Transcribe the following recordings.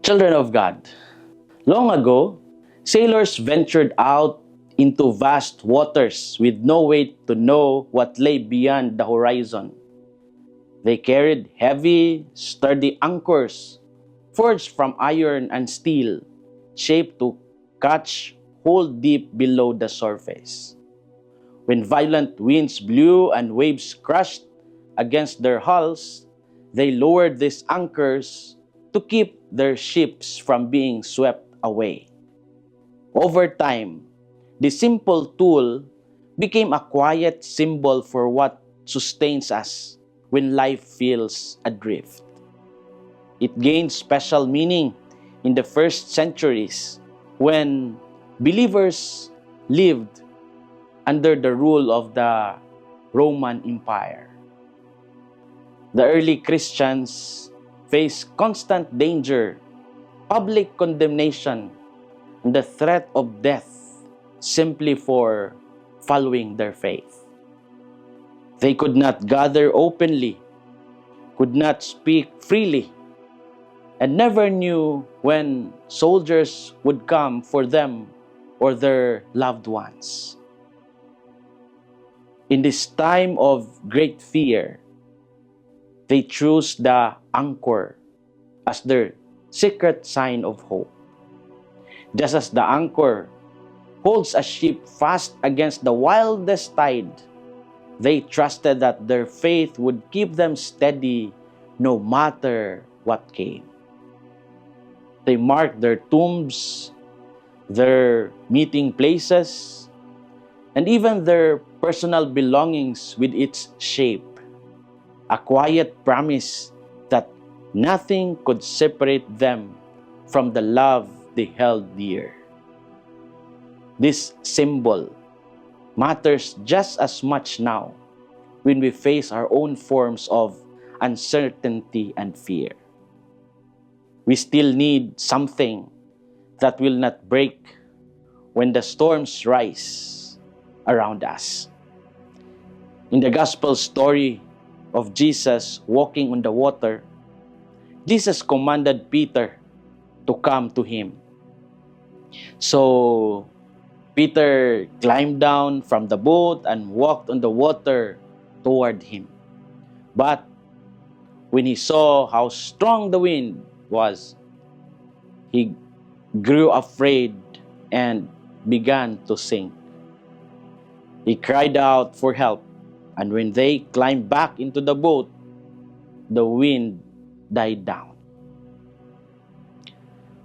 Children of God, long ago, sailors ventured out into vast waters with no way to know what lay beyond the horizon. They carried heavy, sturdy anchors forged from iron and steel, shaped to catch hold deep below the surface. When violent winds blew and waves crashed against their hulls, they lowered these anchors to keep their ships from being swept away. Over time, the simple tool became a quiet symbol for what sustains us when life feels adrift. It gained special meaning in the first centuries when believers lived under the rule of the Roman Empire. The early Christians faced constant danger, public condemnation, and the threat of death simply for following their faith. They could not gather openly, could not speak freely, and never knew when soldiers would come for them or their loved ones. In this time of great fear, they chose the anchor as their secret sign of hope. Just as the anchor holds a ship fast against the wildest tide, they trusted that their faith would keep them steady no matter what came. They marked their tombs, their meeting places, and even their personal belongings with its shape, a quiet promise that nothing could separate them from the love they held dear. This symbol matters just as much now when we face our own forms of uncertainty and fear. We still need something that will not break when the storms rise around us. In the gospel story of Jesus walking on the water, Jesus commanded Peter to come to him. So Peter climbed down from the boat and walked on the water toward him. But when he saw how strong the wind was, he grew afraid and began to sink. He cried out for help, and when they climbed back into the boat, the wind died down.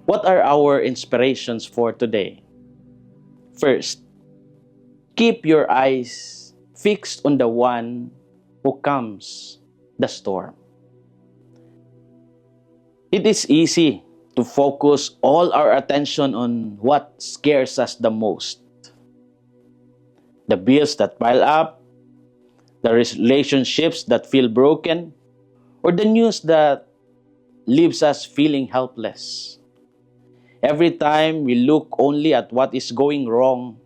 What are our inspirations for today? First, keep your eyes fixed on the one who calms the storm. It is easy to focus all our attention on what scares us the most. The bills that pile up, the relationships that feel broken, or the news that leaves us feeling helpless. Every time we look only at what is going wrong,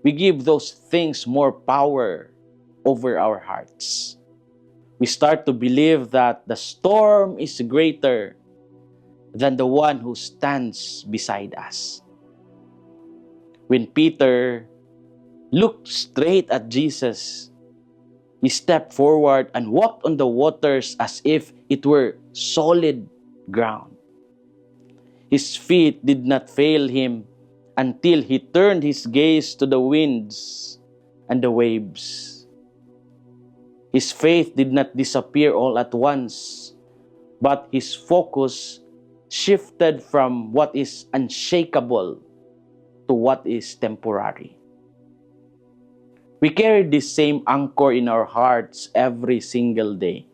we give those things more power over our hearts. We start to believe that the storm is greater than the one who stands beside us. When Peter looked straight at Jesus, he stepped forward and walked on the waters as if it were solid ground. His feet did not fail him until he turned his gaze to the winds and the waves. His faith did not disappear all at once, but his focus shifted from what is unshakable to what is temporary. We carry this same anchor in our hearts every single day.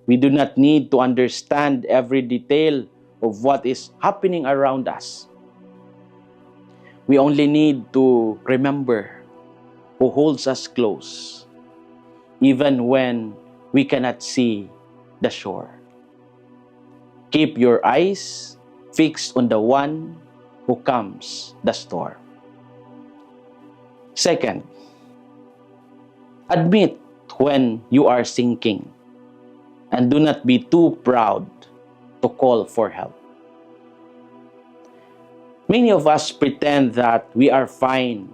We do not need to understand every detail of what is happening around us. We only need to remember who holds us close, even when we cannot see the shore. Keep your eyes fixed on the one who calms the storm. Second, admit when you are sinking and do not be too proud to call for help. Many of us pretend that we are fine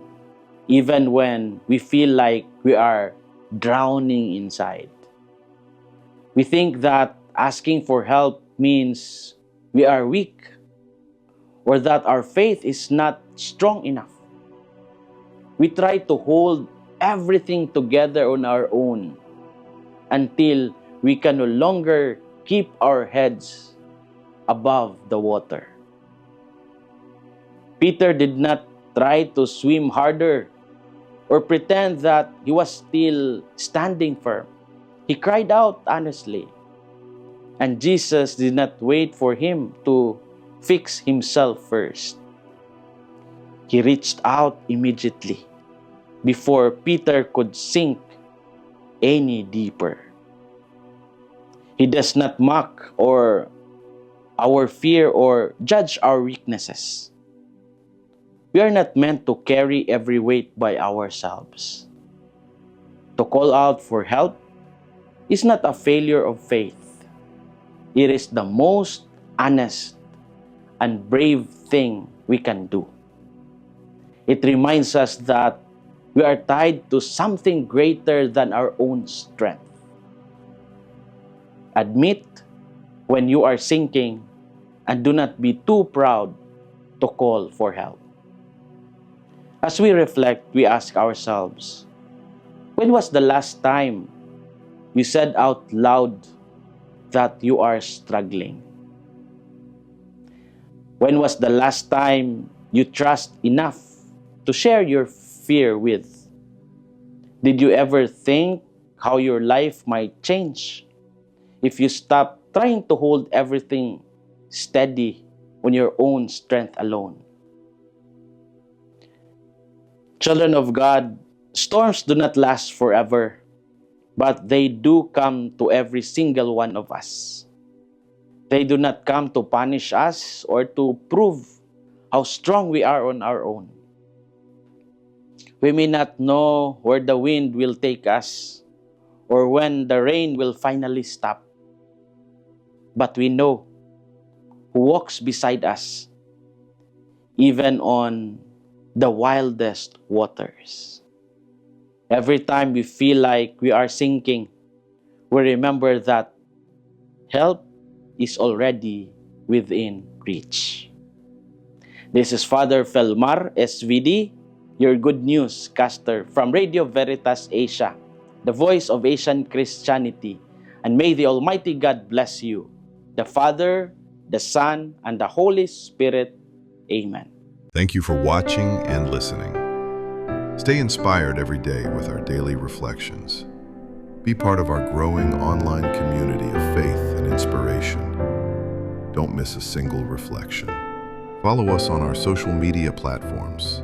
even when we feel like we are drowning inside. We think that asking for help means we are weak or that our faith is not strong enough. We try to hold everything together on our own until we can no longer keep our heads above the water. Peter did not try to swim harder or pretend that he was still standing firm. He cried out honestly, and Jesus did not wait for him to fix himself first. He reached out immediately before Peter could sink any deeper. He does not mock or our fear or judge our weaknesses. We are not meant to carry every weight by ourselves. To call out for help is not a failure of faith. It is the most honest and brave thing we can do. It reminds us that we are tied to something greater than our own strength. Admit when you are sinking and do not be too proud to call for help. As we reflect, we ask ourselves, when was the last time you said out loud that you are struggling? When was the last time you trust enough to share your fear with? Did you ever think how your life might change if you stop trying to hold everything steady on your own strength alone? Children of God, storms do not last forever, but they do come to every single one of us. They do not come to punish us or to prove how strong we are on our own. We may not know where the wind will take us or when the rain will finally stop, but we know who walks beside us, even on the wildest waters. Every time we feel like we are sinking, we remember that help is already within reach. This is Father Felmar, SVD, your good news caster from Radio Veritas Asia, the voice of Asian Christianity. And may the Almighty God bless you, the Father, the Son, and the Holy Spirit. Amen. Thank you for watching and listening. Stay inspired every day with our daily reflections. Be part of our growing online community of faith and inspiration. Don't miss a single reflection. Follow us on our social media platforms